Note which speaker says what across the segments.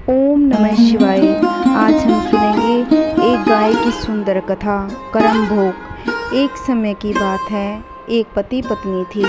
Speaker 1: ओम नमः शिवाय। आज हम सुनेंगे एक गाय की सुंदर कथा, करम भोग। एक समय की बात है, एक पति पत्नी थी।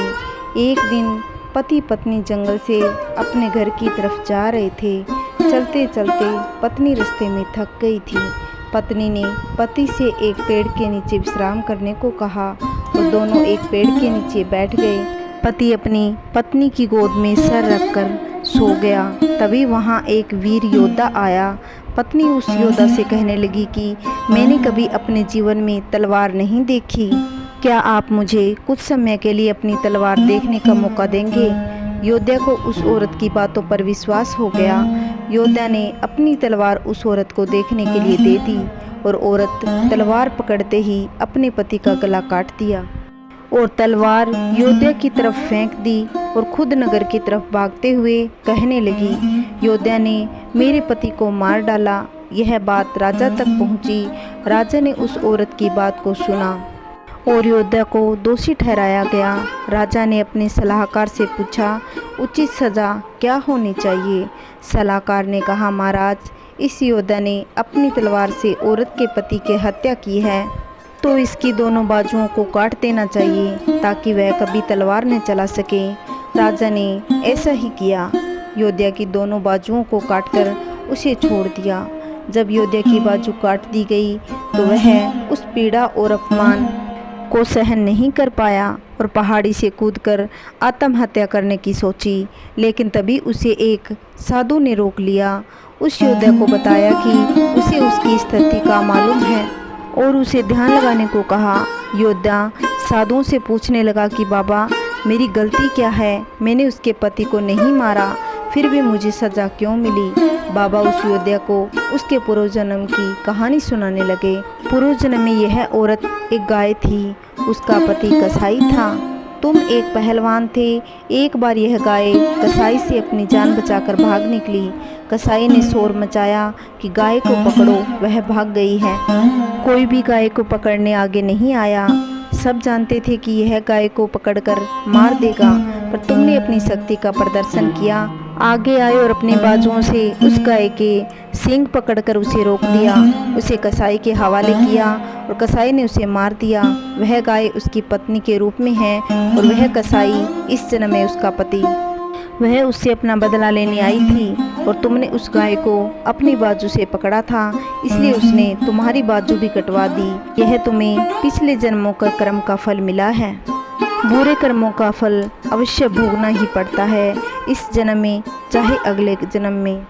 Speaker 1: एक दिन पति पत्नी जंगल से अपने घर की तरफ जा रहे थे। चलते चलते पत्नी रास्ते में थक गई थी। पत्नी ने पति से एक पेड़ के नीचे विश्राम करने को कहा और दोनों एक पेड़ के नीचे बैठ गए। पति अपनी पत्नी की गोद में सर रखकर सो गया। तभी वहाँ एक वीर योद्धा आया। पत्नी उस योद्धा से कहने लगी कि मैंने कभी अपने जीवन में तलवार नहीं देखी, क्या आप मुझे कुछ समय के लिए अपनी तलवार देखने का मौका देंगे। योद्धा को उस औरत की बातों पर विश्वास हो गया। योद्धा ने अपनी तलवार उस औरत को देखने के लिए दे दी और औरत तलवार पकड़ते ही अपने पति का गला काट दिया और तलवार योद्धा की तरफ फेंक दी और खुद नगर की तरफ भागते हुए कहने लगी, योद्धा ने मेरे पति को मार डाला। यह बात राजा तक पहुंची। राजा ने उस औरत की बात को सुना और योद्धा को दोषी ठहराया गया। राजा ने अपने सलाहकार से पूछा, उचित सज़ा क्या होनी चाहिए। सलाहकार ने कहा, महाराज, इस योद्धा ने अपनी तलवार से औरत के पति की हत्या की है तो इसकी दोनों बाजुओं को काट देना चाहिए ताकि वह कभी तलवार न चला सके। राजा ने ऐसा ही किया। योद्धा की दोनों बाजुओं को काटकर उसे छोड़ दिया। जब योद्धा की बाजू काट दी गई तो वह उस पीड़ा और अपमान को सहन नहीं कर पाया और पहाड़ी से कूदकर आत्महत्या करने की सोची। लेकिन तभी उसे एक साधु ने रोक लिया। उस योद्धा को बताया कि उसे उसकी स्थिति का मालूम है और उसे ध्यान लगाने को कहा। योद्धा साधुओं से पूछने लगा कि बाबा, मेरी गलती क्या है। मैंने उसके पति को नहीं मारा, फिर भी मुझे सज़ा क्यों मिली। बाबा उस योद्धा को उसके पूर्व जन्म की कहानी सुनाने लगे। पूर्व जन्म में यह औरत एक गाय थी। उसका पति कसाई था। तुम एक पहलवान थे। एक बार यह गाय कसाई से अपनी जान बचाकर भाग निकली। कसाई ने शोर मचाया कि गाय को पकड़ो, वह भाग गई है। कोई भी गाय को पकड़ने आगे नहीं आया। सब जानते थे कि यह गाय को पकड़कर मार देगा, पर तुमने अपनी शक्ति का प्रदर्शन किया। आगे आए और अपने बाजुओं से उस गाय के सींग पकड़कर उसे रोक दिया। उसे कसाई के हवाले किया और कसाई ने उसे मार दिया। वह गाय उसकी पत्नी के रूप में है और वह कसाई इस जन्म में उसका पति। वह उससे अपना बदला लेने आई थी और तुमने उस गाय को अपनी बाजू से पकड़ा था, इसलिए उसने तुम्हारी बाजू भी कटवा दी। यह तुम्हें पिछले जन्मों का कर्म का फल मिला है। बुरे कर्मों का फल अवश्य भोगना ही पड़ता है, इस जन्म में चाहे अगले जन्म में।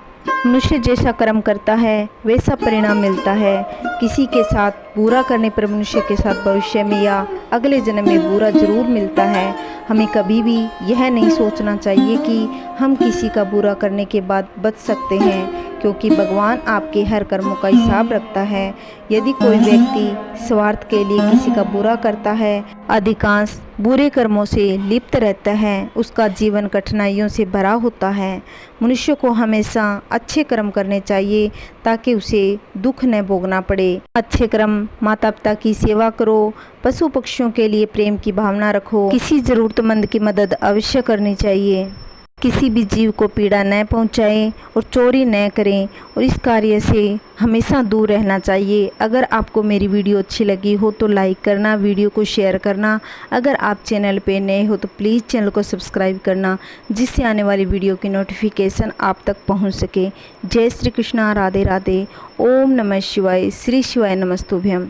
Speaker 1: मनुष्य जैसा कर्म करता है वैसा परिणाम मिलता है। किसी के साथ बुरा करने पर मनुष्य के साथ भविष्य में या अगले जन्म में बुरा जरूर मिलता है। हमें कभी भी यह नहीं सोचना चाहिए कि हम किसी का बुरा करने के बाद बच सकते हैं, क्योंकि भगवान आपके हर कर्मों का हिसाब रखता है। यदि कोई व्यक्ति स्वार्थ के लिए किसी का बुरा करता है, अधिकांश बुरे कर्मों से लिप्त रहता है, उसका जीवन कठिनाइयों से भरा होता है। मनुष्य को हमेशा अच्छे कर्म करने चाहिए ताकि उसे दुख न भोगना पड़े। अच्छे कर्म, माता पिता की सेवा करो, पशु पक्षियों के लिए प्रेम की भावना रखो, किसी ज़रूरतमंद की मदद अवश्य करनी चाहिए, किसी भी जीव को पीड़ा न पहुंचाएं और चोरी न करें और इस कार्य से हमेशा दूर रहना चाहिए। अगर आपको मेरी वीडियो अच्छी लगी हो तो लाइक करना, वीडियो को शेयर करना। अगर आप चैनल पे नए हो तो प्लीज़ चैनल को सब्सक्राइब करना, जिससे आने वाली वीडियो की नोटिफिकेशन आप तक पहुंच सके। जय श्री कृष्णा, राधे राधे। ओम नमः शिवाय। श्री शिवाय नमस्तुभ्यम।